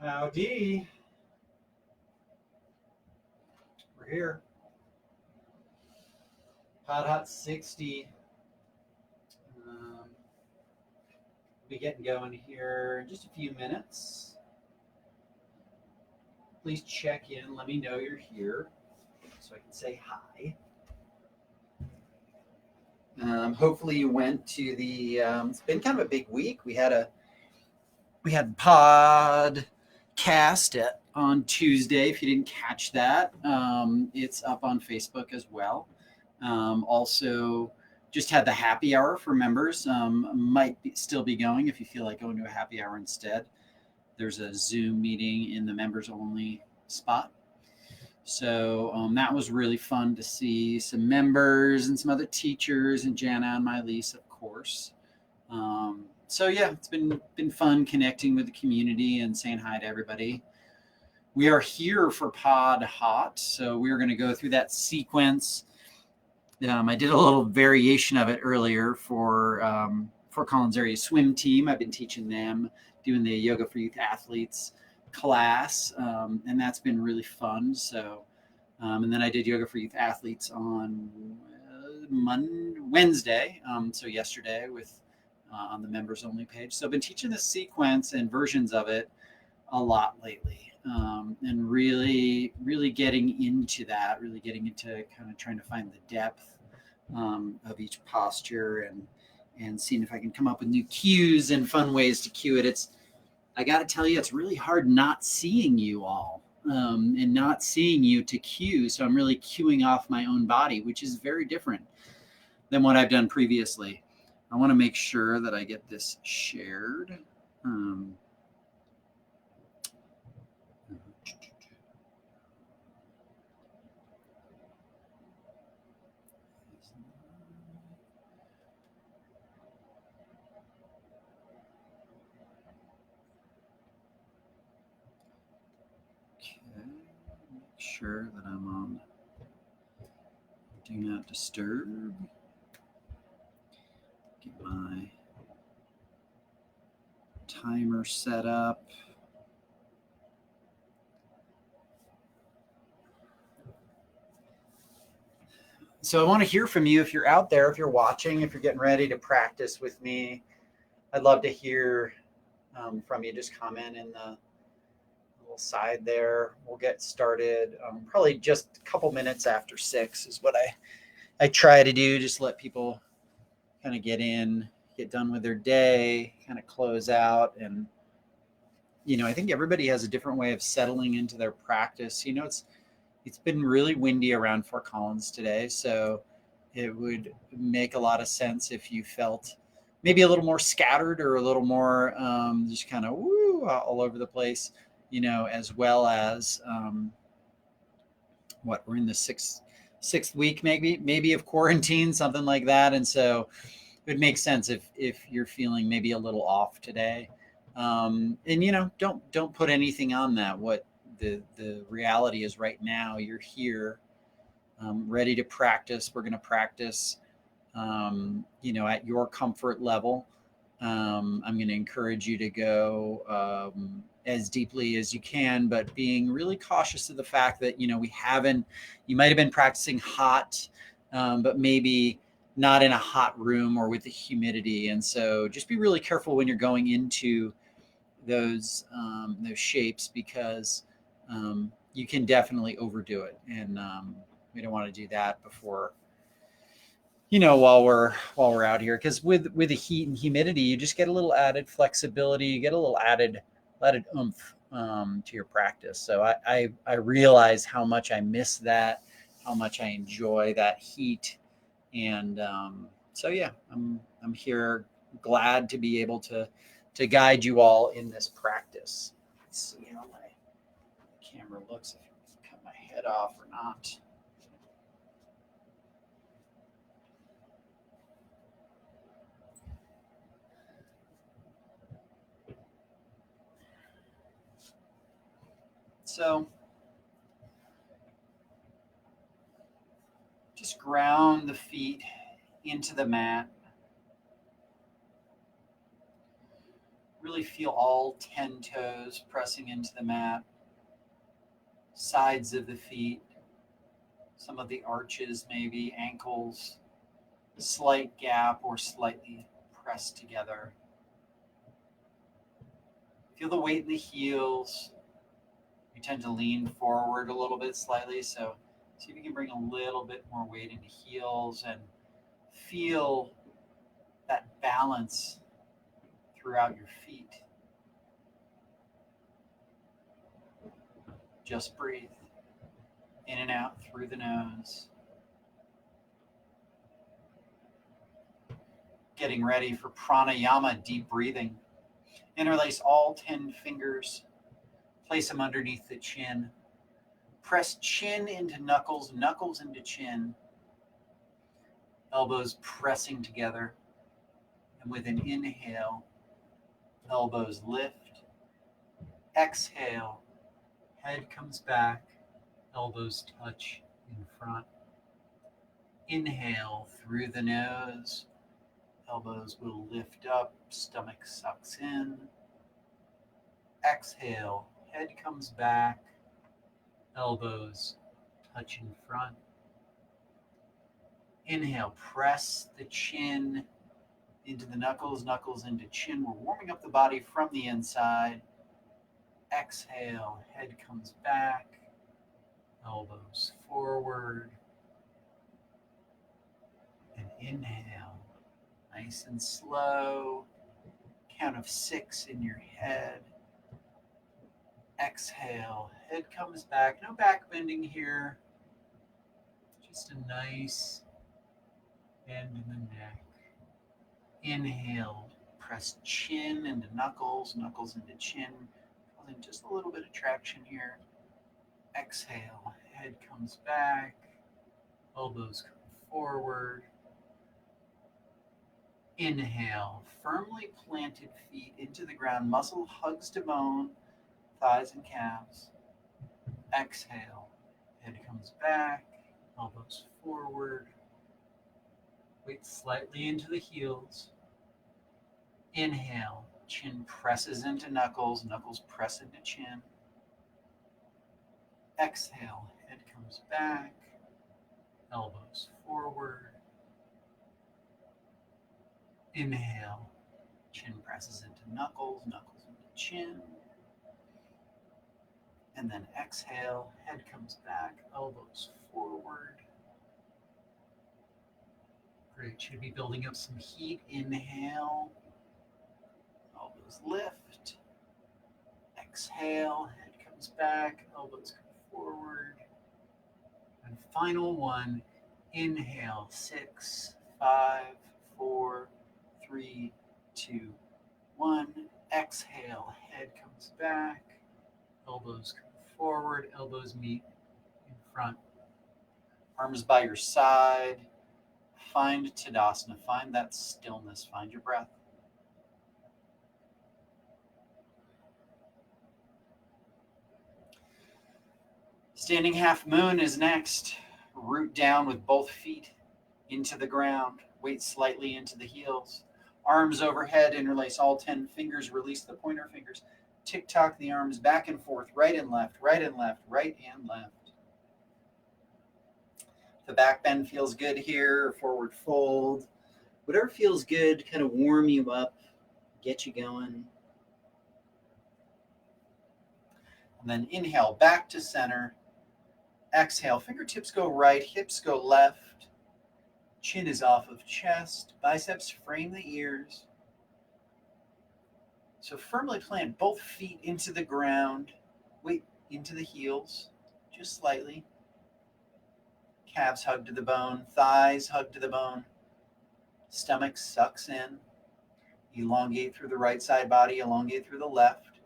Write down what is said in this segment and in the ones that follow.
Howdy. We're here. podHot 60. Be getting going here in just a few minutes. Please check in. Let me know you're here so I can say hi. Hopefully you went to the. It's been kind of a big week. We had podcast on Tuesday. If you didn't catch that, it's up on Facebook as well. Also, just had the happy hour for members. Still be going if you feel like going to a happy hour instead. There's a Zoom meeting in the members only spot. So that was really fun to see some members and some other teachers and Jana and Mylese, of course. So yeah, it's been fun connecting with the community and saying hi to everybody. We are here for podHot, so we're going to go through that sequence. I did a little variation of it earlier for Fort Collins area swim team. I've been teaching them, doing the Yoga for Youth Athletes class, and that's been really fun. So, and then I did Yoga for Youth Athletes on Wednesday, so yesterday with on the members only page. So I've been teaching the sequence and versions of it a lot lately, and really getting into that, really getting into kind of trying to find the depth of each posture and seeing if I can come up with new cues and fun ways to cue it. I got to tell you, it's really hard not seeing you all and not seeing you to cue. So I'm really cueing off my own body, which is very different than what I've done previously. I want to make sure that I get this shared. Make sure that I'm on Do Not Disturb. Get my timer set up. So I want to hear from you if you're out there, if you're watching, if you're getting ready to practice with me. I'd love to hear from you. Just comment in the little side there. We'll get started probably just a couple minutes after 6 is what I try to do. Just let people kind of get done with their day, kind of close out. And, I think everybody has a different way of settling into their practice. It's been really windy around Fort Collins today, so it would make a lot of sense if you felt maybe a little more scattered or a little more just kind of all over the place, as well as we're in the sixth week maybe of quarantine, something like that. And so it would make sense if you're feeling maybe a little off today. And don't put anything on that. What the reality is right now, you're here, ready to practice. We're going to practice, at your comfort level. I'm going to encourage you to go as deeply as you can, but being really cautious of the fact that, you might have been practicing hot, but maybe not in a hot room or with the humidity. And so just be really careful when you're going into those shapes, because you can definitely overdo it, and we don't want to do that before, while we're out here, because with the heat and humidity, you just get a little added flexibility, you get a little added oomph to your practice. So I realize how much I miss that, how much I enjoy that heat, and so yeah, I'm here, glad to be able to guide you all in this practice. Let's see how my camera looks, if I cut my head off or not. So just ground the feet into the mat. Really Really feel all 10 toes pressing into the mat, sides of the feet, some of the arches, maybe ankles, slight gap or slightly pressed together. Feel the weight in the heels. You tend to lean forward a little bit slightly, so see if you can bring a little bit more weight into heels and feel that balance throughout your feet. Just breathe in and out through the nose. Getting ready for pranayama, deep breathing. Interlace all 10 fingers. Place them underneath the chin. Press chin into knuckles, knuckles into chin. Elbows pressing together. And with an inhale, elbows lift. Exhale, head comes back, elbows touch in front. Inhale through the nose. Elbows will lift up, stomach sucks in. Exhale, head comes back, elbows touch in front. Inhale, press the chin into the knuckles, knuckles into chin. We're warming up the body from the inside. Exhale, head comes back, elbows forward. And inhale, nice and slow. Count of 6 in your head. Exhale, head comes back. No back bending here. Just a nice bend in the neck. Inhale, press chin into knuckles, knuckles into chin. Causing just a little bit of traction here. Exhale, head comes back. Elbows come forward. Inhale, firmly planted feet into the ground. Muscle hugs to bone. Thighs and calves. Exhale, head comes back, elbows forward. Weight slightly into the heels. Inhale, chin presses into knuckles, knuckles press into chin. Exhale, head comes back, elbows forward. Inhale, chin presses into knuckles, knuckles into chin. And then exhale, head comes back, elbows forward. Great, should be building up some heat. Inhale, elbows lift. Exhale, head comes back, elbows come forward. And final one, inhale, 6, 5, 4, 3, 2, 1. Exhale, head comes back. Elbows come forward, elbows meet in front. Arms by your side. Find Tadasana, find that stillness, find your breath. Standing half moon is next. Root down with both feet into the ground. Weight slightly into the heels. Arms overhead, interlace all 10 fingers, release the pointer fingers. Tick-tock the arms back and forth, right and left, right and left, right and left. The back bend feels good here, forward fold. Whatever feels good, kind of warm you up, get you going. And then inhale, back to center. Exhale, fingertips go right, hips go left. Chin is off of chest, biceps frame the ears. So firmly plant both feet into the ground, weight into the heels, just slightly. Calves hug to the bone, thighs hug to the bone. Stomach sucks in. Elongate through the right side body, elongate through the left.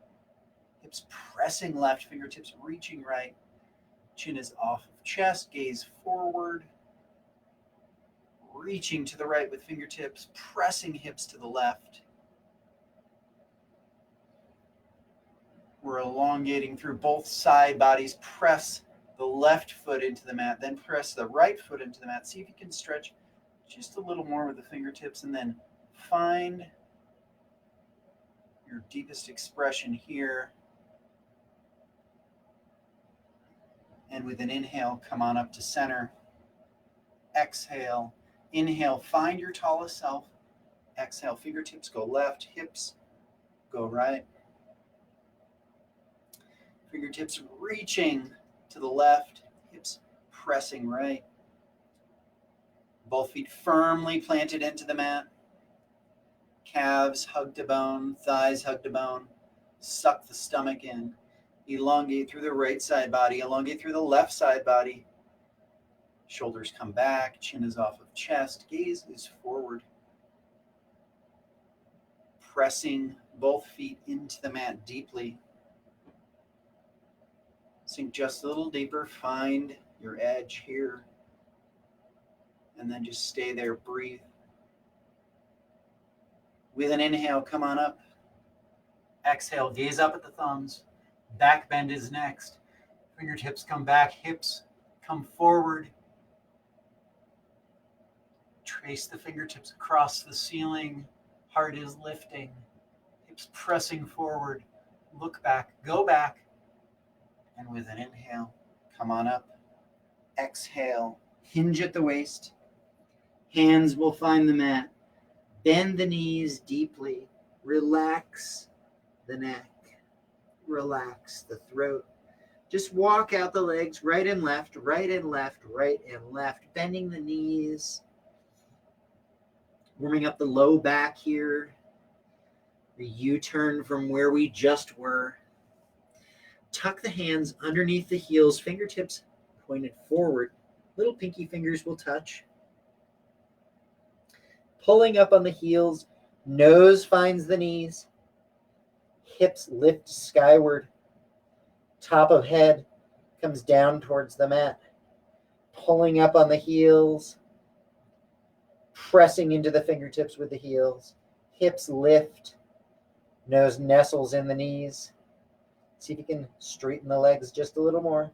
Hips pressing left, fingertips reaching right. Chin is off of chest, gaze forward. Reaching to the right with fingertips, pressing hips to the left. We're elongating through both side bodies. Press the left foot into the mat, then press the right foot into the mat. See if you can stretch just a little more with the fingertips, and then find your deepest expression here. And with an inhale, come on up to center. Exhale. Inhale, find your tallest self. Exhale, fingertips go left, hips go right. Fingertips reaching to the left, hips pressing right. Both feet firmly planted into the mat. Calves hug to bone, thighs hug to bone. Suck the stomach in. Elongate through the right side body, elongate through the left side body. Shoulders come back, chin is off of chest, gaze is forward. Pressing both feet into the mat deeply. Sink just a little deeper, find your edge here. And then just stay there, breathe. With an inhale, come on up. Exhale, gaze up at the thumbs. Back bend is next. Fingertips come back, hips come forward. Trace the fingertips across the ceiling. Heart is lifting. Hips pressing forward. Look back, go back. And with an inhale, come on up. Exhale, hinge at the waist. Hands will find the mat. Bend the knees deeply. Relax the neck. Relax the throat. Just walk out the legs right and left, right and left, right and left. Bending the knees. Warming up the low back here. The U-turn from where we just were. Tuck the hands underneath the heels, fingertips pointed forward. Little pinky fingers will touch. Pulling up on the heels, nose finds the knees. Hips lift skyward. Top of head comes down towards the mat. Pulling up on the heels. Pressing into the fingertips with the heels. Hips lift. Nose nestles in the knees. See if you can straighten the legs just a little more.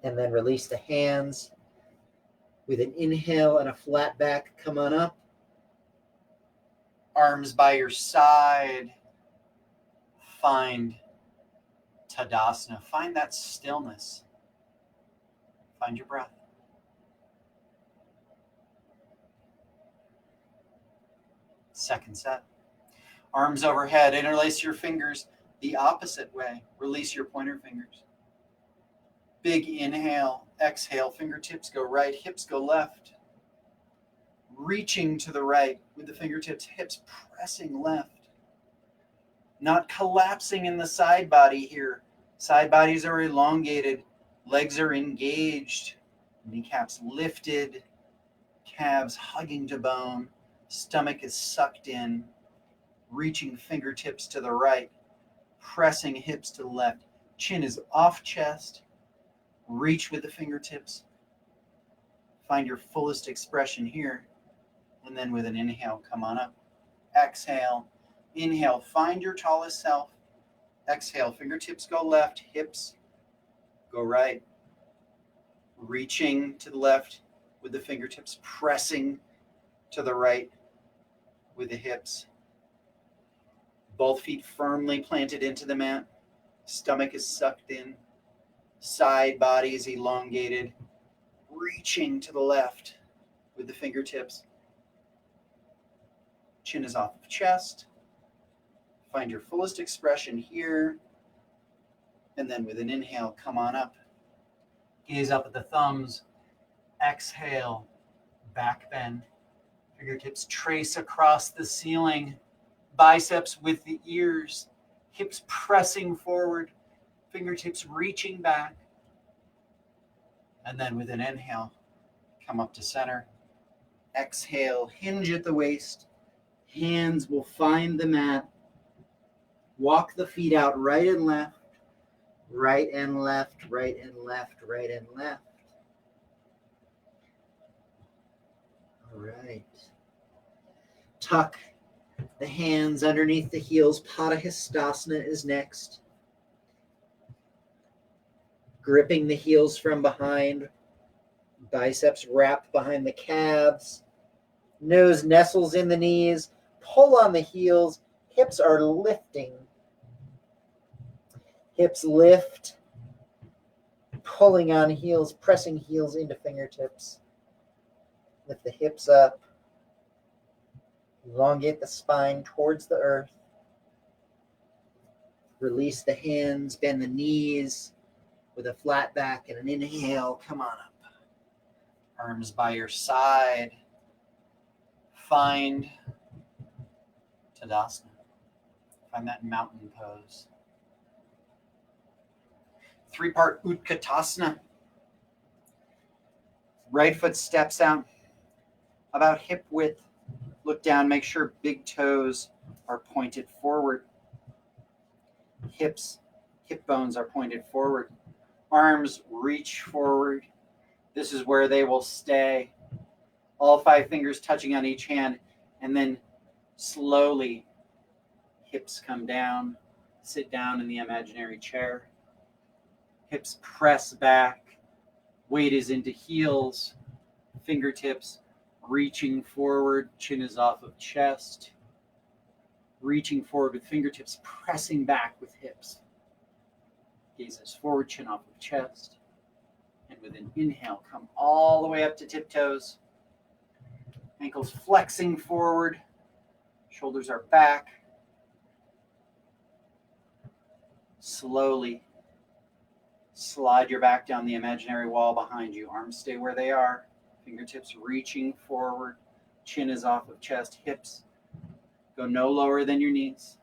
And then release the hands. With an inhale and a flat back, come on up. Arms by your side. Find Tadasana. Find that stillness. Find your breath. Second set. Arms overhead. Interlace your fingers the opposite way. Release your pointer fingers. Big inhale. Exhale. Fingertips go right. Hips go left. Reaching to the right with the fingertips. Hips pressing left. Not collapsing in the side body here. Side bodies are elongated. Legs are engaged. Kneecaps lifted. Calves hugging to bone. Stomach is sucked in. Reaching fingertips to the right. Pressing hips to the left. Chin is off chest. Reach with the fingertips. Find your fullest expression here. And then with an inhale, come on up. Exhale. Inhale, find your tallest self. Exhale, fingertips go left, hips go right. Reaching to the left with the fingertips, pressing to the right with the hips. Both feet firmly planted into the mat. Stomach is sucked in. Side body is elongated. Reaching to the left with the fingertips. Chin is off of chest. Find your fullest expression here. And then with an inhale, come on up. Gaze up at the thumbs. Exhale, back bend. Fingertips trace across the ceiling. Biceps with the ears. Hips pressing forward. Fingertips reaching back. And then with an inhale, come up to center. Exhale, hinge at the waist. Hands will find the mat. Walk the feet out right and left. Right and left, right and left, right and left. All right. Tuck the hands underneath the heels. Padahastasana is next. Gripping the heels from behind. Biceps wrapped behind the calves. Nose nestles in the knees. pull on the heels. Hips are lifting. Hips lift. Pulling on heels, pressing heels into fingertips. Lift the hips up. Elongate the spine towards the earth. Release the hands, bend the knees with a flat back and an inhale. Come on up. Arms by your side. Find Tadasana. Find that mountain pose. 3-part Utkatasana. Right foot steps out about hip width. Look down, make sure big toes are pointed forward. Hip bones are pointed forward. Arms reach forward. This is where they will stay. All 5 fingers touching on each hand, and then slowly hips come down. Sit down in the imaginary chair. Hips press back. Weight is into heels. Fingertips reaching forward. Chin is off of chest. Reaching forward with fingertips pressing back with hips. Gazes forward, chin off of chest. And with an inhale, come all the way up to tiptoes. Ankles flexing forward. Shoulders are back. Slowly slide your back down the imaginary wall behind you. Arms stay where they are. Fingertips reaching forward. Chin is off of chest. Hips go no lower than your knees.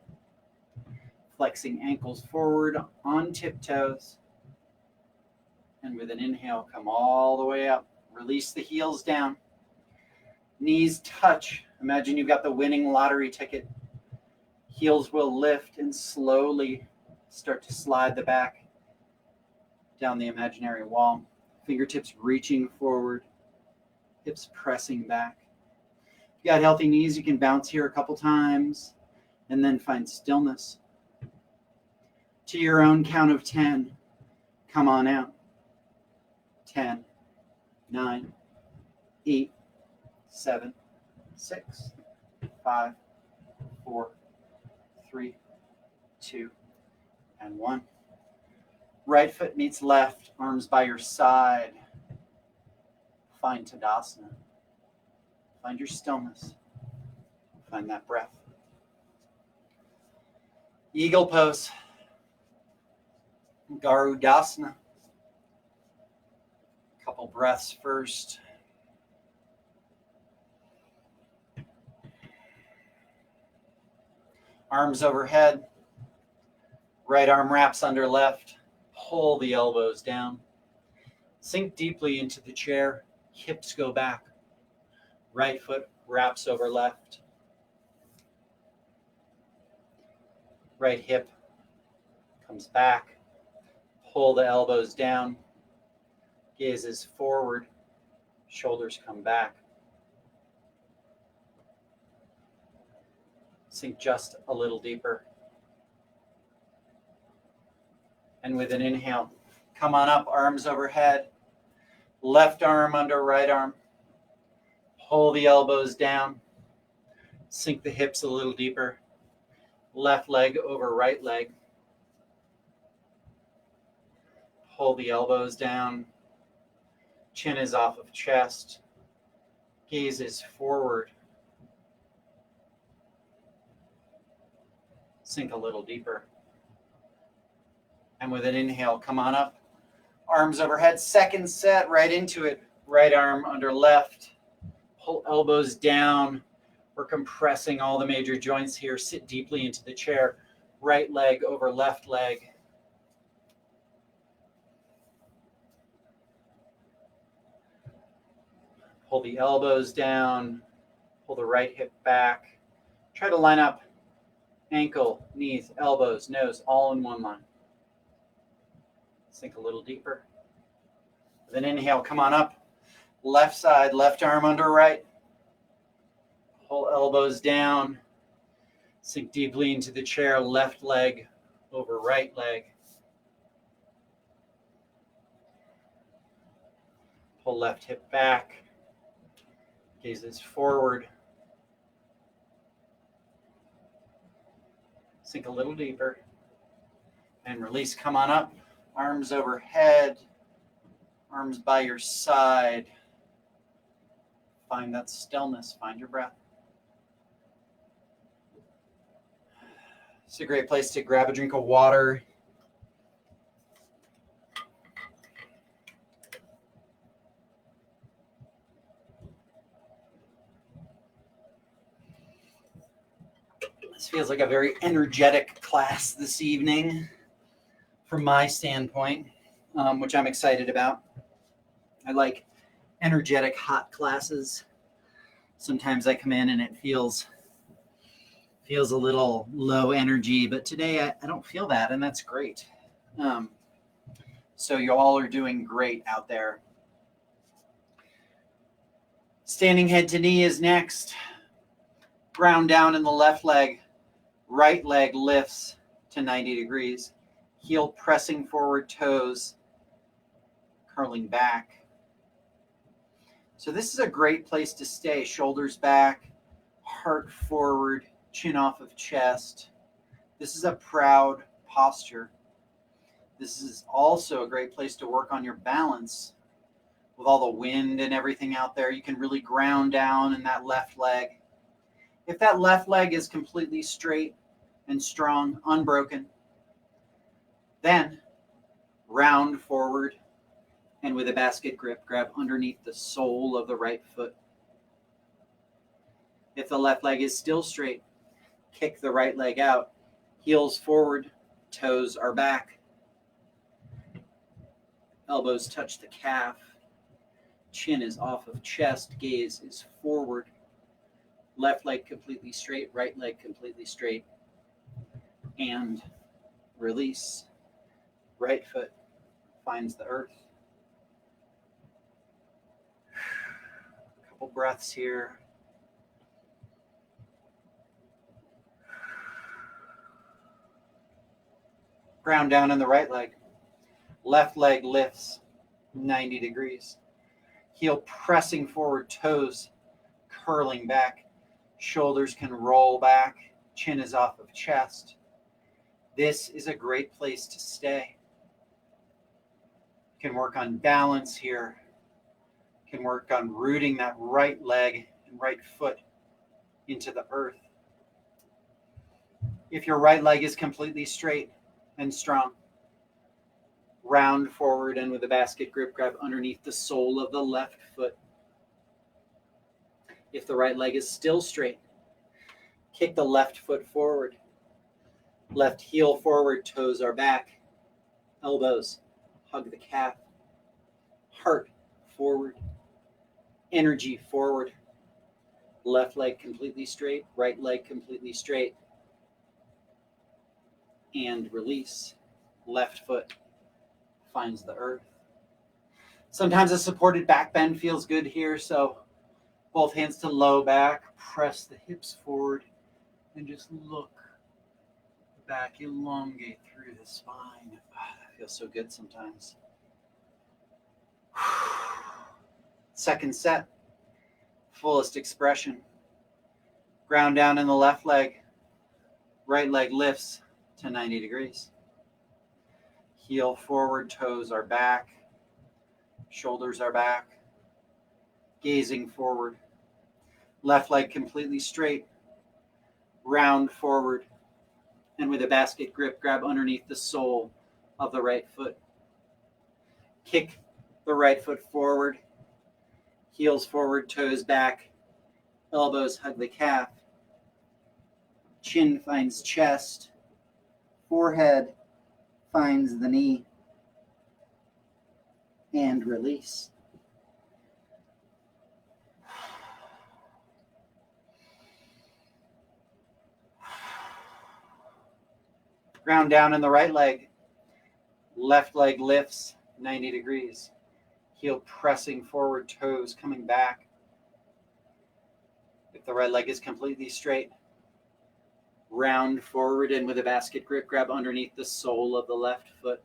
Flexing ankles forward on tiptoes. And with an inhale, come all the way up. Release the heels down. Knees touch. Imagine you've got the winning lottery ticket. Heels will lift and slowly start to slide the back down the imaginary wall. Fingertips reaching forward. Hips pressing back. If you got healthy knees, you can bounce here a couple times and then find stillness. To your own count of 10, come on out. 10, 9, 8, 7, 6, 5, 4, 3, 2, and 1. Right foot meets left, arms by your side. Find Tadasana. Find your stillness. Find that breath. Eagle pose. Garudasana. Couple breaths first. Arms overhead. Right arm wraps under left. Pull the elbows down. Sink deeply into the chair. Hips go back. Right foot wraps over left. Right hip comes back. Pull the elbows down. Gazes forward. Shoulders come back. Sink just a little deeper. And with an inhale, come on up, arms overhead. Left arm under right arm. Pull the elbows down. Sink the hips a little deeper. Left leg over right leg. Pull the elbows down. Chin is off of chest. Gaze is forward. Sink a little deeper. And with an inhale, come on up. Arms overhead. Second set, right into it. Right arm under left. Pull elbows down. We're compressing all the major joints here. Sit deeply into the chair. Right leg over left leg. Pull the elbows down. Pull the right hip back. Try to line up ankle, knees, elbows, nose, all in one line. Sink a little deeper. With an inhale, come on up. Left side, left arm under right. Pull elbows down. Sink deeply into the chair. Left leg over right leg. Pull left hip back. Gazes forward. Sink a little deeper. And release. Come on up. Arms overhead. Arms by your side. Find that stillness. Find your breath. It's a great place to grab a drink of water. This feels like a very energetic class this evening from my standpoint, which I'm excited about. I like energetic hot classes. Sometimes I come in and it feels a little low energy, but today I don't feel that, and that's great. So you all are doing great out there. Standing head to knee is next. Ground down in the left leg. Right leg lifts to 90 degrees. Heel pressing forward, toes curling back. So this is a great place to stay. Shoulders back, heart forward, chin off of chest. This is a proud posture. This is also a great place to work on your balance. With all the wind and everything out there, you can really ground down in that left leg. If that left leg is completely straight and strong, unbroken, then round forward and with a basket grip, grab underneath the sole of the right foot. If the left leg is still straight, kick the right leg out. Heels forward, toes are back. Elbows touch the calf. Chin is off of chest, gaze is forward. Left leg completely straight, right leg completely straight. And release. Right foot finds the earth. A couple breaths here. Ground down in the right leg. Left leg lifts 90 degrees. Heel pressing forward, toes curling back. Shoulders can roll back. Chin is off of chest. This is a great place to stay. You can work on balance here. You can work on rooting that right leg and right foot into the earth. If your right leg is completely straight and strong, round forward and with a basket grip, grab underneath the sole of the left foot. If the right leg is still straight, kick the left foot forward. Left heel forward, toes are back. Elbows hug the calf. Heart forward. Energy forward. Left leg completely straight, right leg completely straight. And release. Left foot finds the earth. Sometimes a supported back bend feels good here, so both hands to low back, press the hips forward, and just look back, elongate through the spine. That feels so good sometimes. Second set, fullest expression. Ground down in the left leg, right leg lifts to 90 degrees. Heel forward, toes are back, shoulders are back, gazing forward. Left leg completely straight, round forward, and with a basket grip, grab underneath the sole of the right foot. Kick the right foot forward, heels forward, toes back, elbows hug the calf, chin finds chest, forehead finds the knee, and release. Ground down in the right leg. Left leg lifts 90 degrees. Heel pressing forward, toes coming back. If the right leg is completely straight, round forward and with a basket grip, grab underneath the sole of the left foot.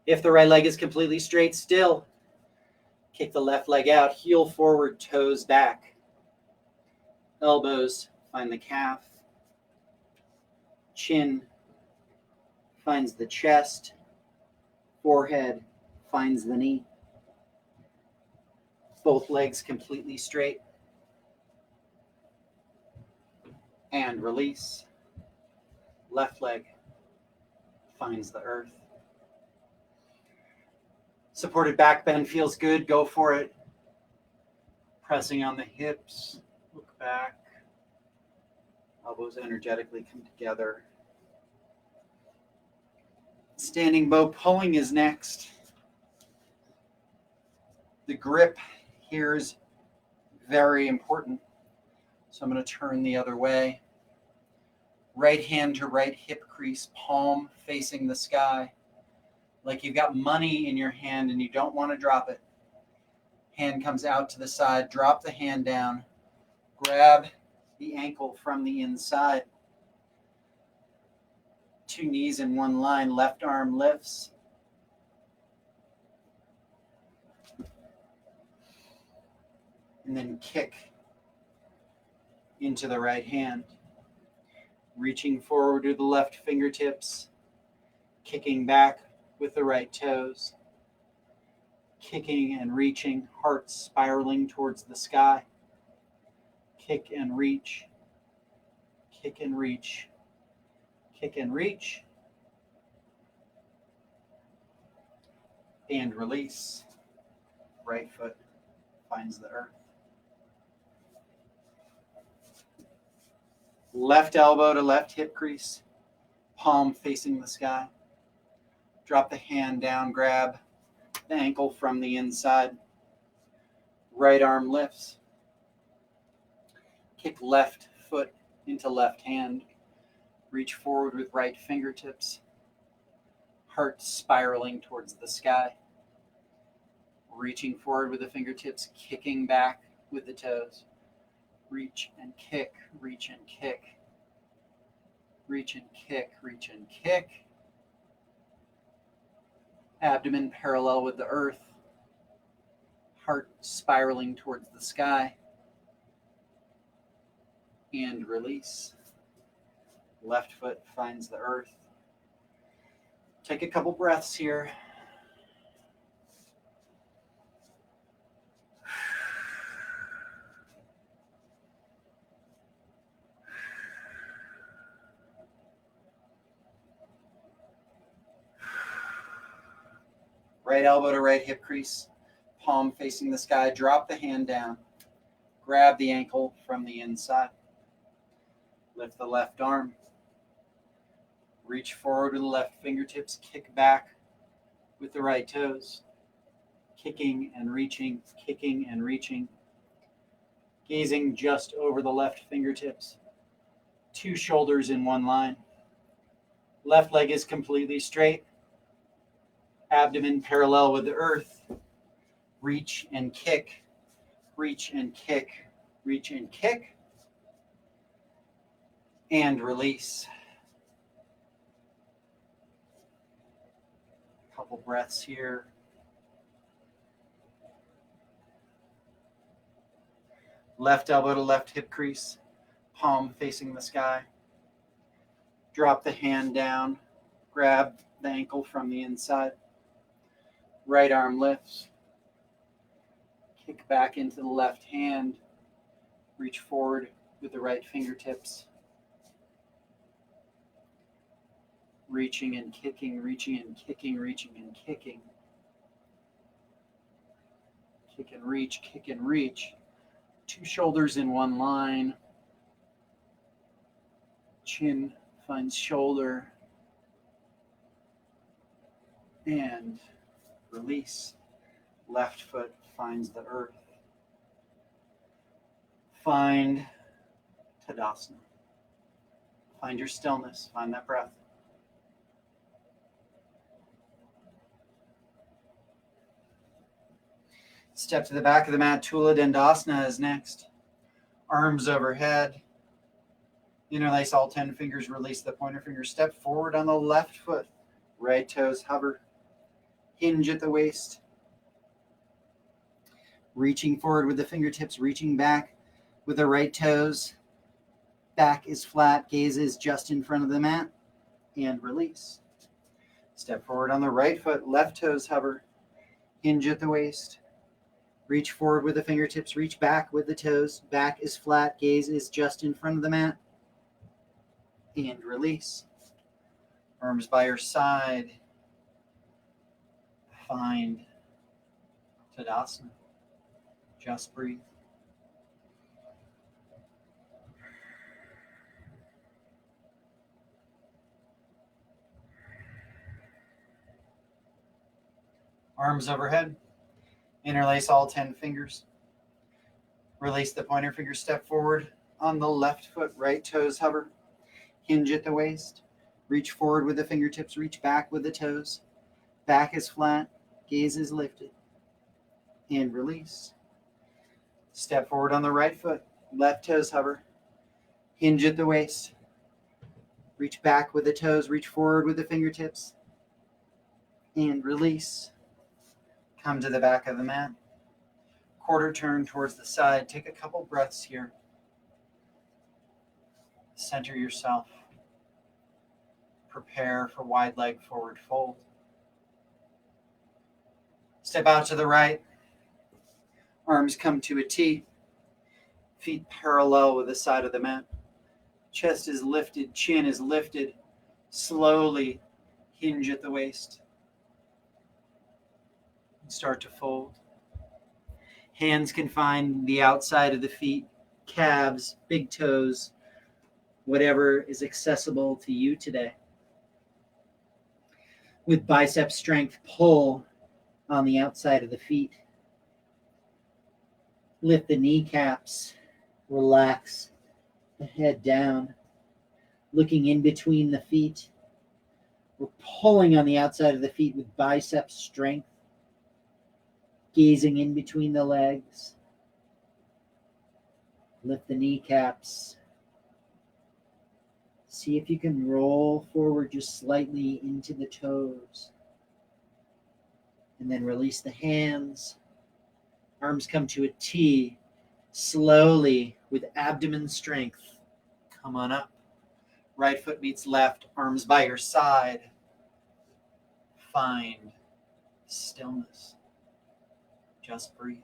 If the right leg is completely straight still, kick the left leg out, heel forward, toes back. Elbows find the calf. Chin finds the chest. Forehead finds the knee. Both legs completely straight. And release. Left leg finds the earth. Supported back bend feels good. Go for it. Pressing on the hips. Look back. Elbows energetically come together. Standing bow pulling is next. The grip here is very important. So I'm going to turn the other way. Right hand to right hip crease, palm facing the sky. Like you've got money in your hand and you don't want to drop it. Hand comes out to the side, drop the hand down, grab the ankle from the inside. Two knees in one line, left arm lifts. And then kick into the right hand. Reaching forward to the left fingertips, kicking back with the right toes. Kicking and reaching, heart spiraling towards the sky. Kick and reach, kick and reach, kick and reach. And release. Right foot finds the earth. Left elbow to left hip crease, palm facing the sky. Drop the hand down, grab the ankle from the inside. Right arm lifts. Kick left foot into left hand. Reach forward with right fingertips. Heart spiraling towards the sky. Reaching forward with the fingertips, kicking back with the toes. Reach and kick, reach and kick. Reach and kick, reach and kick. Abdomen parallel with the earth. Heart spiraling towards the sky. And release. Left foot finds the earth. Take a couple breaths here. Right elbow to right hip crease, palm facing the sky. Drop the hand down. Grab the ankle from the inside. Lift the left arm. Reach forward with the left fingertips. Kick back with the right toes. Kicking and reaching, kicking and reaching. Gazing just over the left fingertips. Two shoulders in one line. Left leg is completely straight. Abdomen parallel with the earth. Reach and kick, reach and kick, reach and kick. And release. A couple breaths here. Left elbow to left hip crease, palm facing the sky. Drop the hand down, grab the ankle from the inside. Right arm lifts. Kick back into the left hand. Reach forward with the right fingertips. Reaching and kicking, reaching and kicking, reaching and kicking. Kick and reach, kick and reach. Two shoulders in one line. Chin finds shoulder. And release. Left foot finds the earth. Find Tadasana. Find your stillness. Find that breath. Step to the back of the mat. Tula Dandasana is next. Arms overhead. Interlace all 10 fingers. Release the pointer finger. Step forward on the left foot. Right toes hover. Hinge at the waist. Reaching forward with the fingertips. Reaching back with the right toes. Back is flat, gaze is just in front of the mat, and release. Step forward on the right foot, left toes hover, hinge at the waist. Reach forward with the fingertips, reach back with the toes. Back is flat, gaze is just in front of the mat, and release. Arms by your side. Find Tadasana. Just breathe. Arms overhead. Interlace all 10 fingers. Release the pointer finger, step forward on the left foot, right toes hover. Hinge at the waist. Reach forward with the fingertips, reach back with the toes. Back is flat, gaze is lifted. And release. Step forward on the right foot, left toes hover. Hinge at the waist. Reach back with the toes, reach forward with the fingertips. And release. Come to the back of the mat. Quarter turn towards the side. Take a couple breaths here. Center yourself. Prepare for wide leg forward fold. Step out to the right. Arms come to a T. Feet parallel with the side of the mat. Chest is lifted, chin is lifted. Slowly hinge at the waist. Start to fold. Hands can find the outside of the feet, calves, big toes, whatever is accessible to you today. With bicep strength, pull on the outside of the feet. Lift the kneecaps, relax the head down, looking in between the feet. We're pulling on the outside of the feet with bicep strength. Gazing in between the legs. Lift the kneecaps. See if you can roll forward just slightly into the toes. And then release the hands. Arms come to a T. Slowly, with abdomen strength, come on up. Right foot meets left, arms by your side. Find stillness. Just breathe.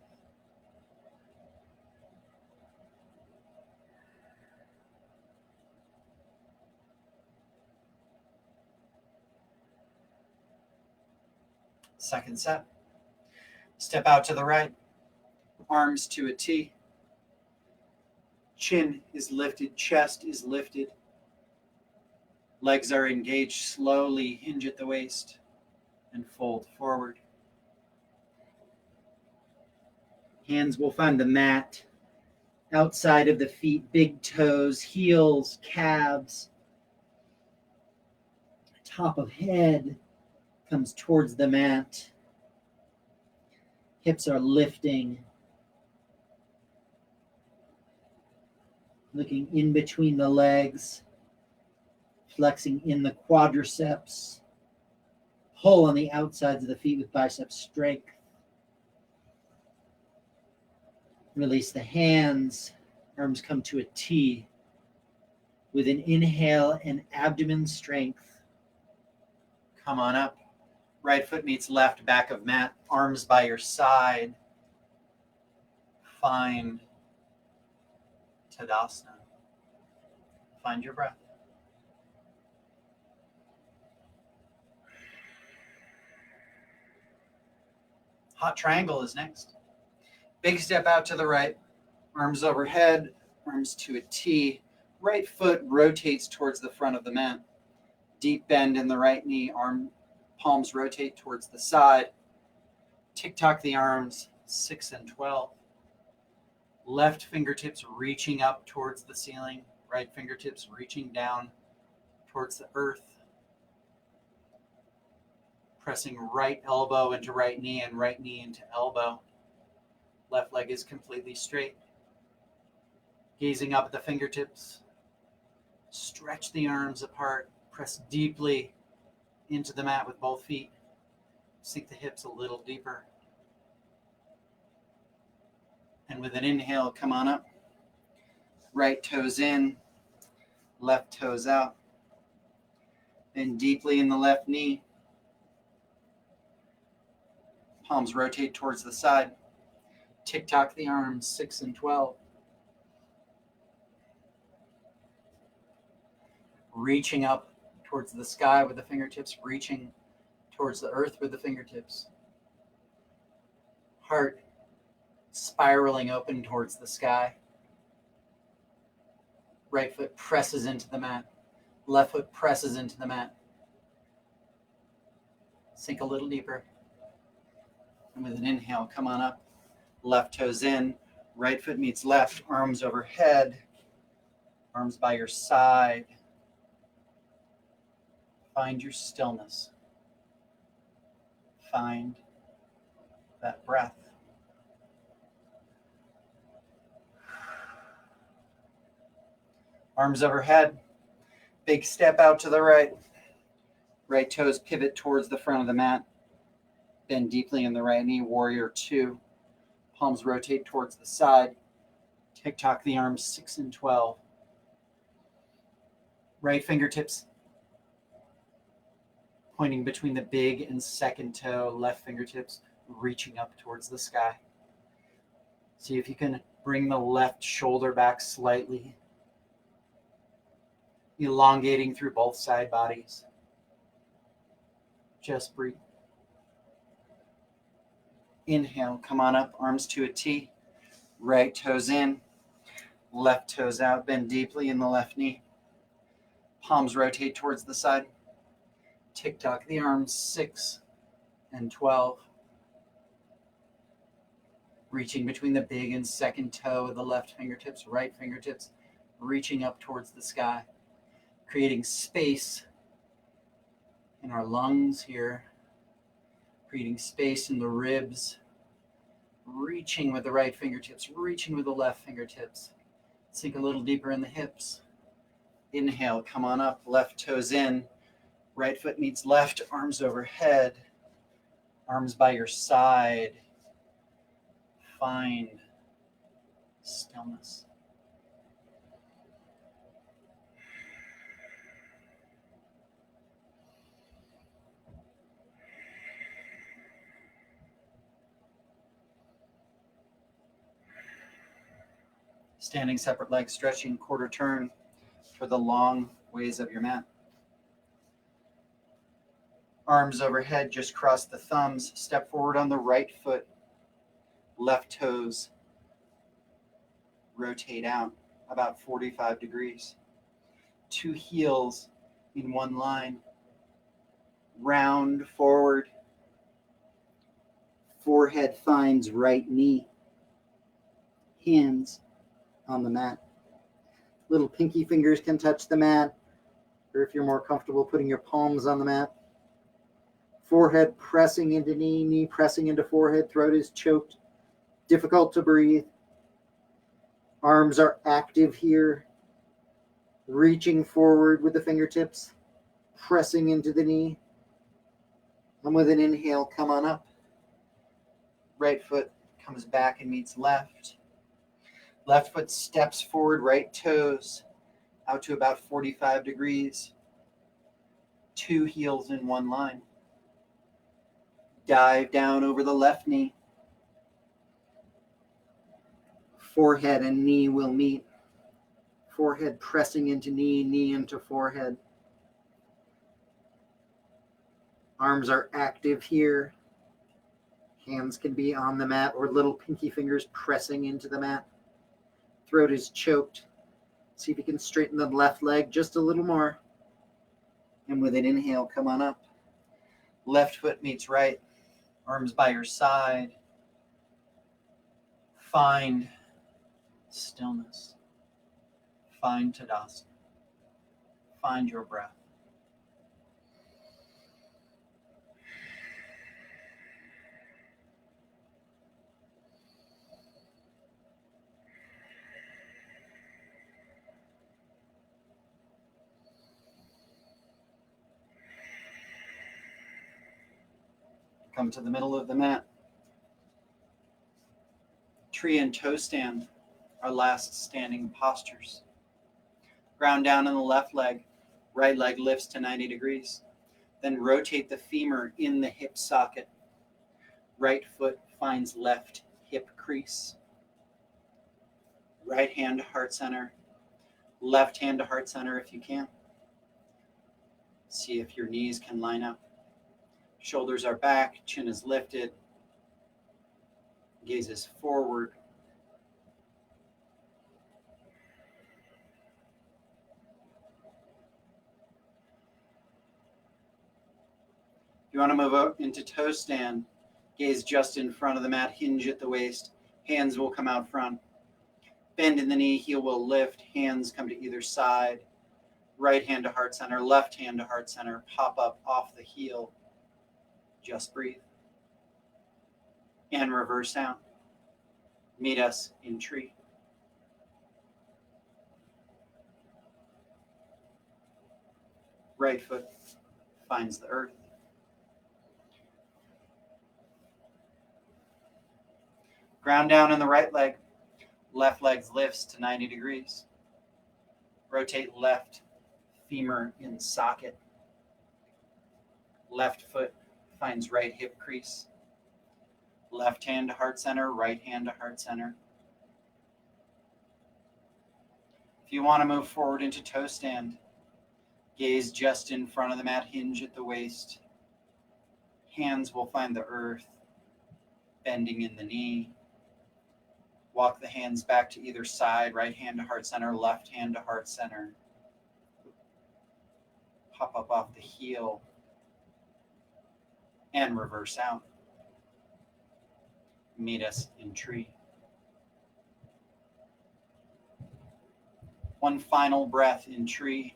Second set. Step out to the right. Arms to a T. Chin is lifted, chest is lifted. Legs are engaged. Slowly hinge at the waist and fold forward. Hands will find the mat, outside of the feet, big toes, heels, calves. Top of head comes towards the mat. Hips are lifting. Looking in between the legs, flexing in the quadriceps. Pull on the outsides of the feet with bicep strength. Release the hands. Arms come to a T. With an inhale and abdomen strength. Come on up. Right foot meets left, back of mat. Arms by your side. Find Tadasana. Find your breath. Hot triangle is next. Big step out to the right, arms overhead, arms to a T. Right foot rotates towards the front of the mat. Deep bend in the right knee, palms rotate towards the side. Tick-tock the arms, 6 and 12. Left fingertips reaching up towards the ceiling, right fingertips reaching down towards the earth. Pressing right elbow into right knee and right knee into elbow. Left leg is completely straight. Gazing up at the fingertips. Stretch the arms apart. Press deeply into the mat with both feet. Sink the hips a little deeper. And with an inhale, come on up. Right toes in. Left toes out. Bend deeply in the left knee. Palms rotate towards the side. Tick-tock the arms, 6 and 12. Reaching up towards the sky with the fingertips, reaching towards the earth with the fingertips. Heart spiraling open towards the sky. Right foot presses into the mat. Left foot presses into the mat. Sink a little deeper. And with an inhale, come on up. Left toes in. Right foot meets left. Arms overhead. Arms by your side. Find your stillness. Find that breath. Arms overhead. Big step out to the right. Right toes pivot towards the front of the mat. Bend deeply in the right knee, warrior 2. Palms rotate towards the side. Tick-tock the arms, 6 and 12. Right fingertips pointing between the big and second toe. Left fingertips reaching up towards the sky. See if you can bring the left shoulder back slightly. Elongating through both side bodies. Just breathe. Inhale, come on up, arms to a T. Right toes in, left toes out, bend deeply in the left knee. Palms rotate towards the side. Tick-tock the arms, 6 and 12. Reaching between the big and second toe of the left fingertips, right fingertips reaching up towards the sky. Creating space in our lungs here. Creating space in the ribs. Reaching with the right fingertips, reaching with the left fingertips. Sink a little deeper in the hips. Inhale, come on up, left toes in. Right foot meets left, arms overhead. Arms by your side. Find stillness. Standing separate legs, stretching quarter turn for the long ways of your mat. Arms overhead, just cross the thumbs. Step forward on the right foot. Left toes rotate out about 45 degrees. 2 heels in one line. Round forward. Forehead finds right knee. Hands on the mat. Little pinky fingers can touch the mat, or if you're more comfortable, putting your palms on the mat. Forehead pressing into knee, knee pressing into forehead, throat is choked. Difficult to breathe. Arms are active here. Reaching forward with the fingertips, pressing into the knee. And with an inhale, come on up. Right foot comes back and meets left. Left foot steps forward, right toes out to about 45 degrees. 2 heels in one line. Dive down over the left knee. Forehead and knee will meet. Forehead pressing into knee, knee into forehead. Arms are active here. Hands can be on the mat or little pinky fingers pressing into the mat. Throat is choked. See if you can straighten the left leg just a little more. And with an inhale, come on up. Left foot meets right. Arms by your side. Find stillness. Find Tadasana. Find your breath. Come to the middle of the mat. Tree and toe stand, our last standing postures. Ground down in the left leg. Right leg lifts to 90 degrees. Then rotate the femur in the hip socket. Right foot finds left hip crease. Right hand to heart center. Left hand to heart center if you can. See if your knees can line up. Shoulders are back, chin is lifted. Gaze is forward. You want to move up into toe stand. Gaze just in front of the mat, hinge at the waist. Hands will come out front. Bend in the knee, heel will lift. Hands come to either side. Right hand to heart center, left hand to heart center. Pop up off the heel. Just breathe. And reverse down. Meet us in tree. Right foot finds the earth. Ground down in the right leg. Left leg lifts to 90 degrees. Rotate left femur in socket. Left foot finds right hip crease. Left hand to heart center, right hand to heart center. If you want to move forward into toe stand, gaze just in front of the mat, hinge at the waist. Hands will find the earth, bending in the knee. Walk the hands back to either side, right hand to heart center, left hand to heart center. Pop up off the heel and reverse out. Meet us in tree. One final breath in tree.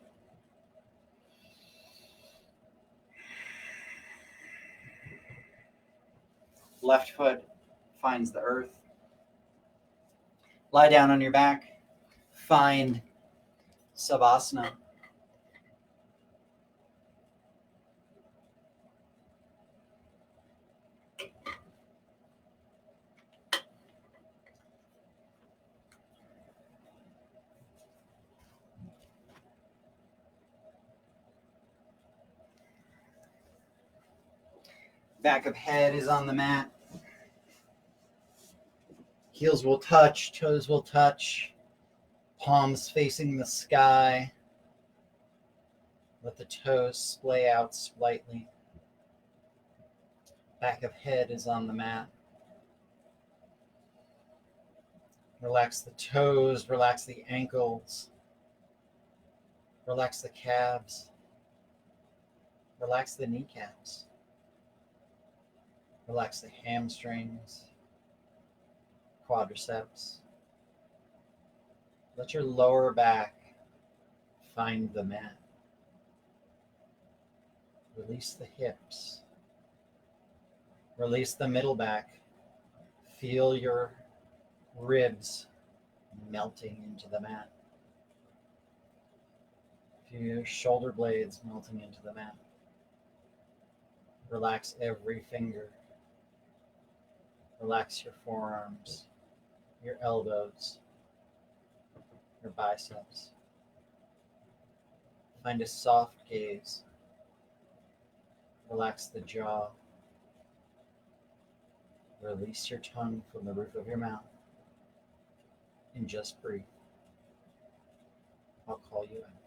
Left foot finds the earth. Lie down on your back. Find Savasana. Back of head is on the mat. Heels will touch, toes will touch. Palms facing the sky. Let the toes splay out slightly. Back of head is on the mat. Relax the toes, relax the ankles. Relax the calves. Relax the kneecaps. Relax the hamstrings, quadriceps. Let your lower back find the mat. Release the hips. Release the middle back. Feel your ribs melting into the mat. Feel your shoulder blades melting into the mat. Relax every finger. Relax your forearms, your elbows, your biceps. Find a soft gaze. Relax the jaw. Release your tongue from the roof of your mouth and just breathe. I'll call you in.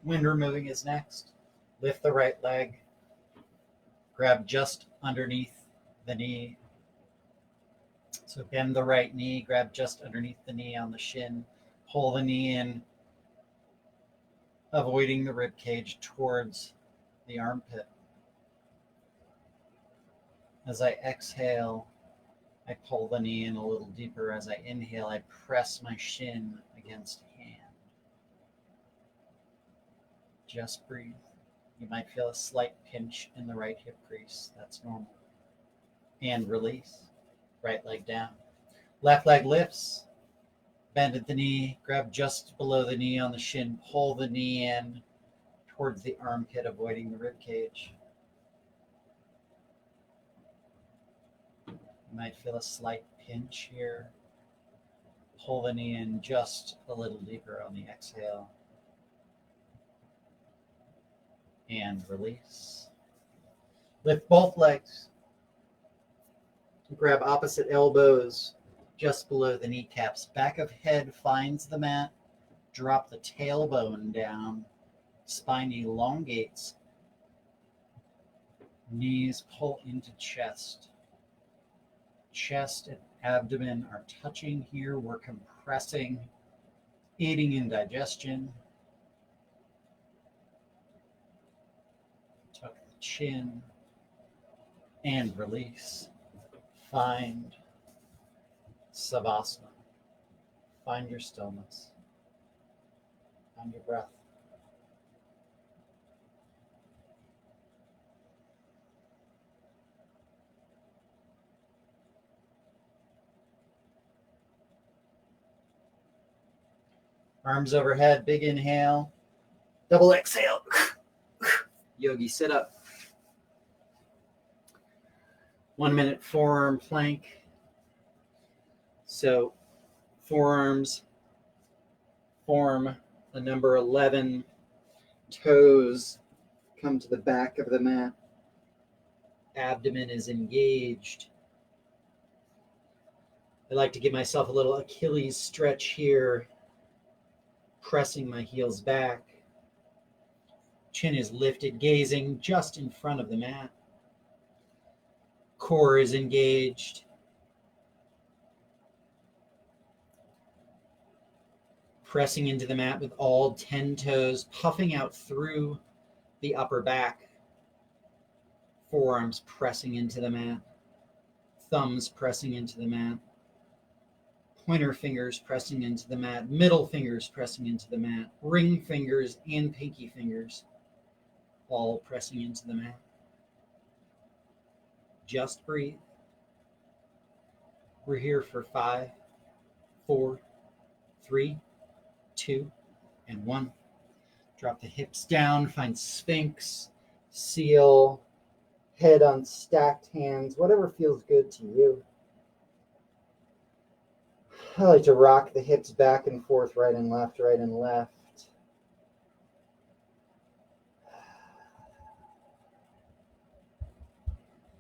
Wind removing is next. Lift the right leg. Grab just underneath the knee. So bend the right knee, grab just underneath the knee on the shin. Pull the knee in, avoiding the rib cage towards the armpit. As I exhale, I pull the knee in a little deeper. As I inhale, I press my shin against hand. Just breathe. You might feel a slight pinch in the right hip crease. That's normal. And release. Right leg down. Left leg lifts. Bend at the knee. Grab just below the knee on the shin. Pull the knee in towards the armpit, avoiding the rib cage. You might feel a slight pinch here. Pull the knee in just a little deeper on the exhale. And release. Lift both legs. Grab opposite elbows just below the kneecaps. Back of head finds the mat. Drop the tailbone down. Spine elongates. Knees pull into chest. Chest and abdomen are touching here. We're compressing, aiding in digestion. Tuck the chin and release. Find Savasana. Find your stillness. Find your breath. Arms overhead, big inhale, double exhale. Yogi sit up. 1 minute forearm plank. So forearms form the number 11. Toes come to the back of the mat. Abdomen is engaged. I like to give myself a little Achilles stretch here, pressing my heels back. Chin is lifted, gazing just in front of the mat. Core is engaged. Pressing into the mat with all 10 toes, puffing out through the upper back. Forearms pressing into the mat. Thumbs pressing into the mat. Pointer fingers pressing into the mat. Middle fingers pressing into the mat. Ring fingers and pinky fingers all pressing into the mat. Just breathe. We're here for 5, 4, 3, 2, and 1. Drop the hips down, find Sphinx, seal, head on stacked hands, whatever feels good to you. I like to rock the hips back and forth, right and left, right and left.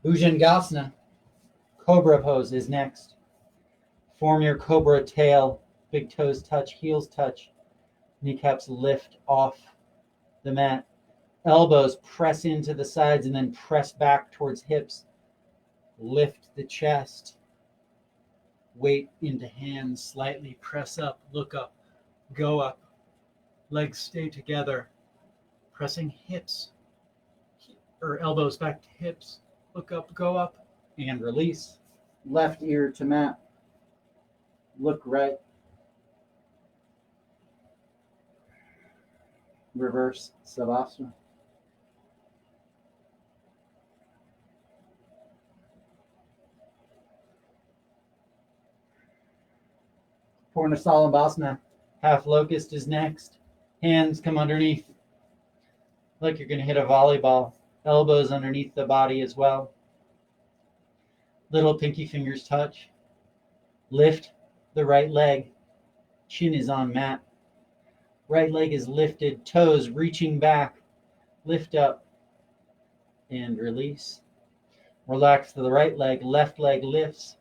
Bhujangasana, cobra pose is next. Form your cobra tail, big toes touch, heels touch, kneecaps lift off the mat. Elbows press into the sides and then press back towards hips. Lift the chest. Weight into hands, slightly press up, look up, go up. Legs stay together. Pressing hips or elbows back to hips. Look up, go up, and release. Left ear to mat. Look right. Reverse Savasana. Purna Salabhasana. Half locust is next. Hands come underneath. Like you're going to hit a volleyball. Elbows underneath the body as well. Little pinky fingers touch. Lift the right leg. Chin is on mat. Right leg is lifted. Toes reaching back. Lift up and release. Relax to the right leg. Left leg lifts.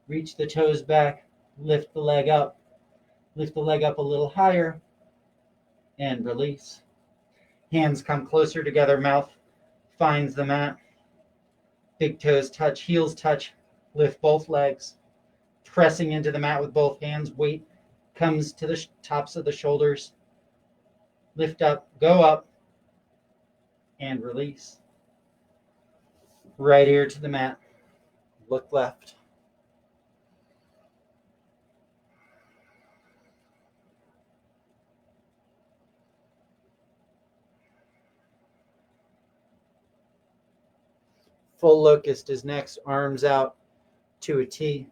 Reach the toes back. Lift the leg up. Lift the leg up a little higher and release. Hands come closer together, mouth finds the mat. Big toes touch, heels touch. Lift both legs, pressing into the mat with both hands. Weight comes to the tops of the shoulders. Lift up, go up, and release. Right ear to the mat. Look left. Full locust is next. Arms out to a T.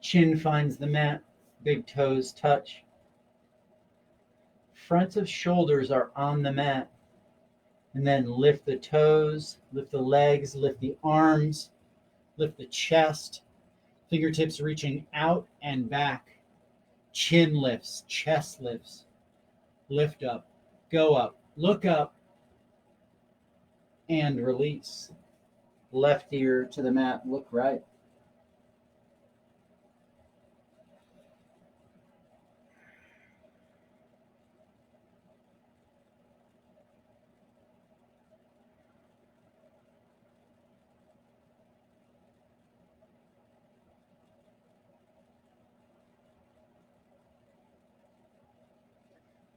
Chin finds the mat. Big toes touch. Fronts of shoulders are on the mat. And then lift the toes, lift the legs, lift the arms, lift the chest. Fingertips reaching out and back. Chin lifts, chest lifts. Lift up, go up, look up, and release. Left ear to the mat, look right.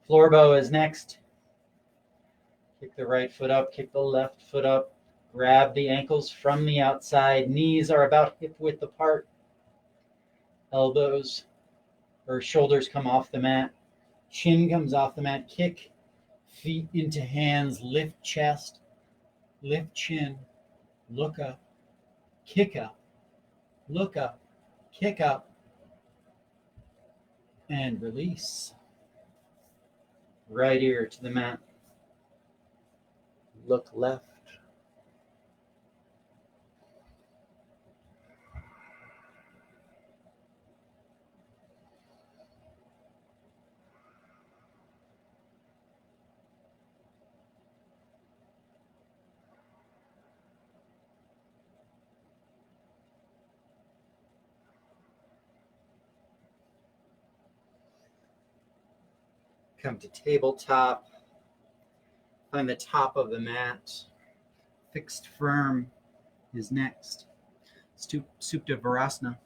Floor bow is next. Kick the right foot up, kick the left foot up. Grab the ankles from the outside. Knees are about hip width apart. Elbows or shoulders come off the mat. Chin comes off the mat. Kick feet into hands. Lift chest. Lift chin. Look up. Kick up. Look up. Kick up. And release. Right ear to the mat. Look left. Come to tabletop. Find the top of the mat. Fixed firm is next. Supta Virasana.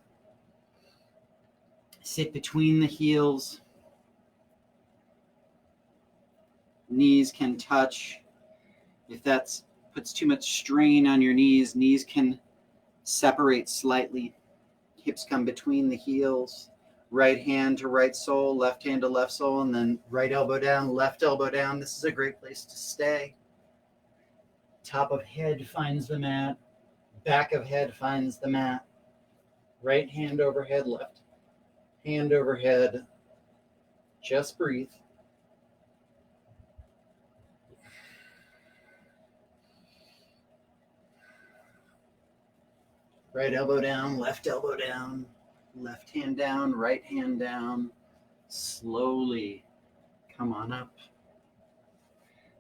Sit between the heels. Knees can touch. If that puts too much strain on your knees, knees can separate slightly. Hips come between the heels. Right hand to right sole, left hand to left sole, and then right elbow down, left elbow down. This is a great place to stay. Top of head finds the mat. Back of head finds the mat. Right hand overhead, left hand overhead. Just breathe. Right elbow down, left elbow down. Left hand down, right hand down. Slowly come on up.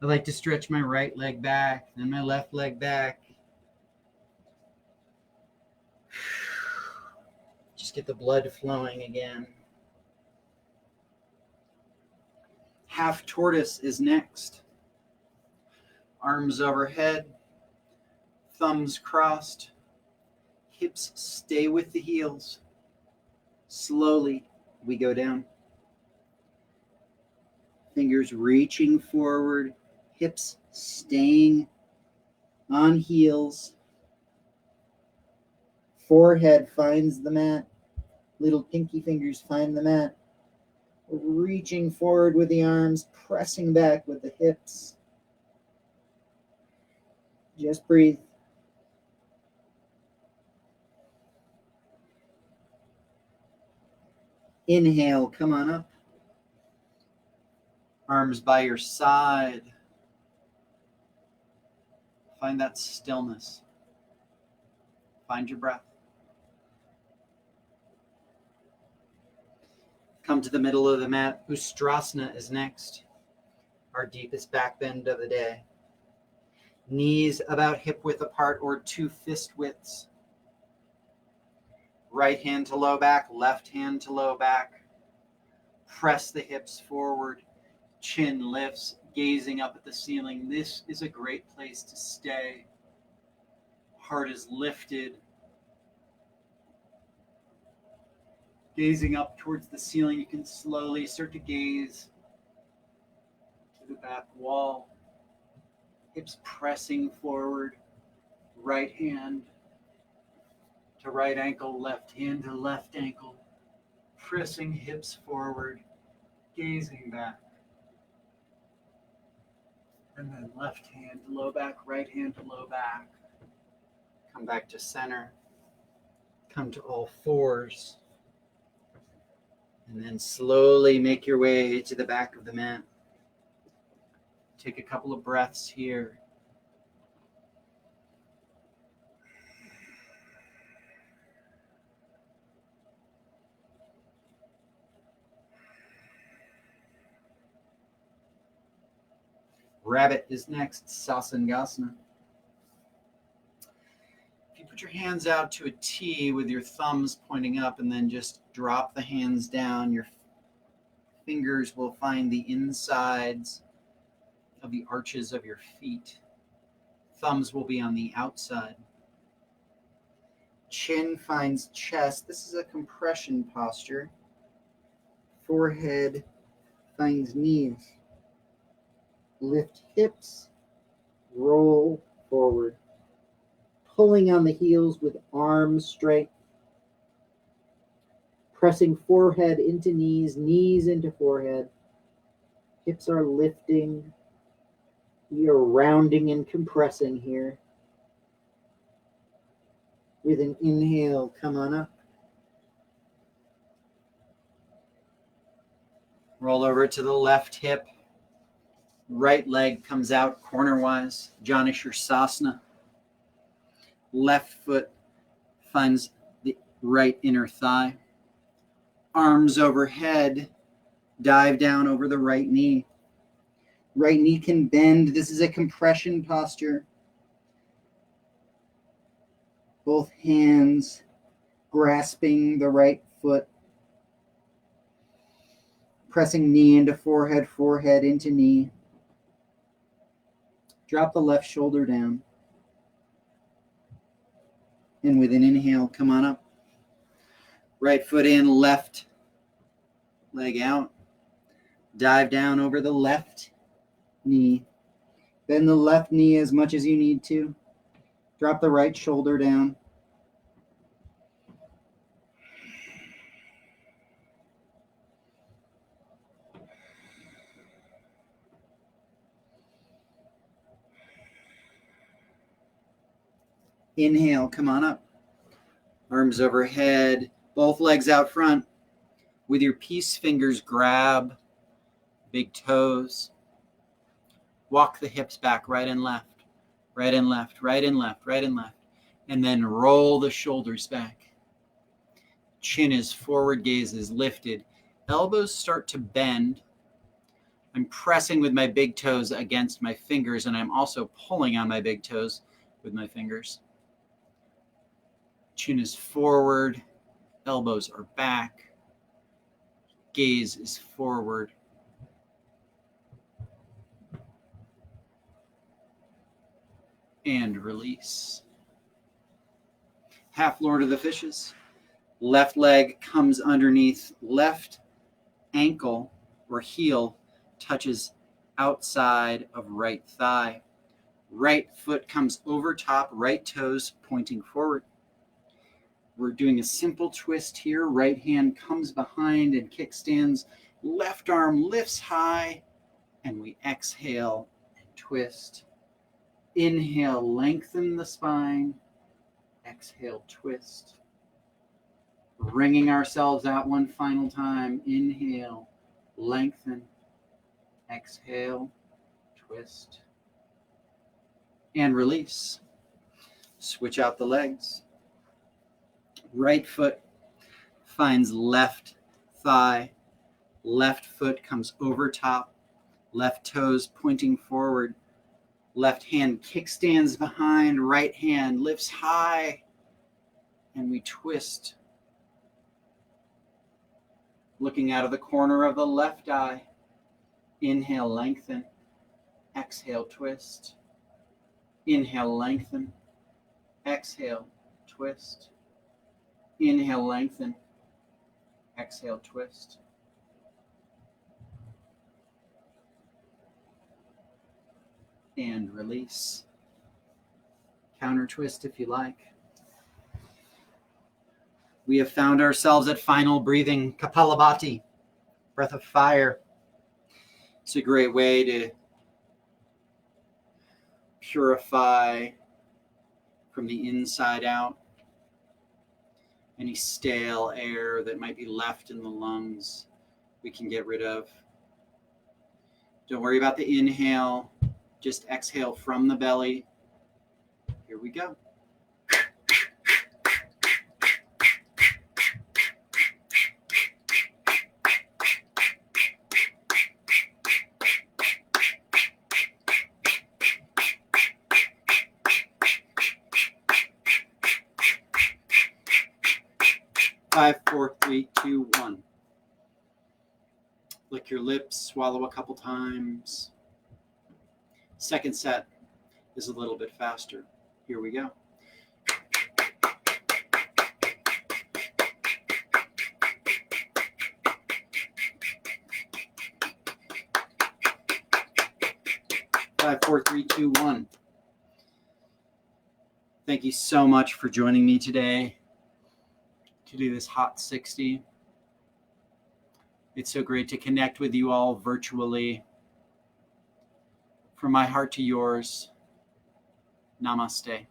I like to stretch my right leg back, then my left leg back. Just get the blood flowing again. Half tortoise is next. Arms overhead, thumbs crossed, hips stay with the heels. Slowly we go down. Fingers reaching forward, hips staying on heels. Forehead finds the mat. Little pinky fingers find the mat. Reaching forward with the arms, pressing back with the hips. Just breathe. Inhale, come on up. Arms by your side. Find that stillness. Find your breath. Come to the middle of the mat. Ustrasana is next. Our deepest back bend of the day. Knees about hip width apart or 2 fist widths. Right hand to low back, left hand to low back. Press the hips forward. Chin lifts, gazing up at the ceiling. This is a great place to stay. Heart is lifted. Gazing up towards the ceiling, you can slowly start to gaze to the back wall. Hips pressing forward. Right hand to right ankle, left hand to left ankle. Pressing hips forward. Gazing back. And then left hand to low back, right hand to low back. Come back to center. Come to all fours. And then slowly make your way to the back of the mat. Take a couple of breaths here. Rabbit is next, Sasangasana. If you put your hands out to a T with your thumbs pointing up and then just drop the hands down, your fingers will find the insides of the arches of your feet. Thumbs will be on the outside. Chin finds chest. This is a compression posture. Forehead finds knees. Lift hips, roll forward. Pulling on the heels with arms straight. Pressing forehead into knees, knees into forehead. Hips are lifting. We are rounding and compressing here. With an inhale, come on up. Roll over to the left hip. Right leg comes out cornerwise, Janishirsasana. Left foot finds the right inner thigh. Arms overhead, dive down over the right knee. Right knee can bend. This is a compression posture. Both hands grasping the right foot. Pressing knee into forehead, forehead into knee. Drop the left shoulder down. And with an inhale, come on up. Right foot in, left leg out. Dive down over the left knee. Bend the left knee as much as you need to. Drop the right shoulder down. Inhale, come on up. Arms overhead, both legs out front. With your peace fingers, grab big toes. Walk the hips back, right and left, right and left, right and left, right and left. And then roll the shoulders back. Chin is forward, gaze is lifted. Elbows start to bend. I'm pressing with my big toes against my fingers, and I'm also pulling on my big toes with my fingers. Chin is forward, elbows are back, gaze is forward. And release. Half Lord of the Fishes. Left leg comes underneath left ankle or heel, touches outside of right thigh. Right foot comes over top, right toes pointing forward. We're doing a simple twist here. Right hand comes behind and kickstands. Left arm lifts high, and we exhale and twist. Inhale, lengthen the spine. Exhale, twist. Wringing ourselves out one final time. Inhale, lengthen. Exhale, twist. And release. Switch out the legs. Right foot finds left thigh. Left foot comes over top. Left toes pointing forward. Left hand kickstands behind. Right hand lifts high. And we twist. Looking out of the corner of the left eye. Inhale, lengthen. Exhale, twist. Inhale, lengthen. Exhale, twist. Inhale, lengthen. Exhale, twist. And release. Counter twist if you like. We have found ourselves at final breathing, Kapalabhati, breath of fire. It's a great way to purify from the inside out any stale air that might be left in the lungs. We can get rid of. Don't worry about the inhale. Just exhale from the belly. Here we go. Five, 4, 3, 2, 1. Lick your lips, swallow a couple times. Second set is a little bit faster. Here we go. Five, 4, 3, 2, 1. Thank you so much for joining me today to do this Hot 60. It's so great to connect with you all virtually. From my heart to yours, namaste.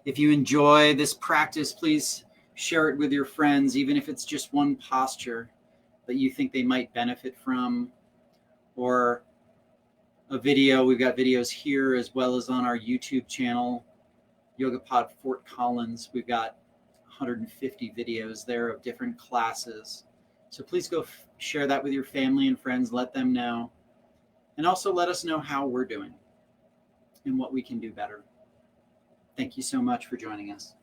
If you enjoy this practice, please share it with your friends, even if it's just one posture that you think they might benefit from, or a video. We've got videos here as well as on our YouTube channel, YogaPod Fort Collins. We've got 150 videos there of different classes. So please go share that with your family and friends. Let them know. And also let us know how we're doing and what we can do better. Thank you so much for joining us.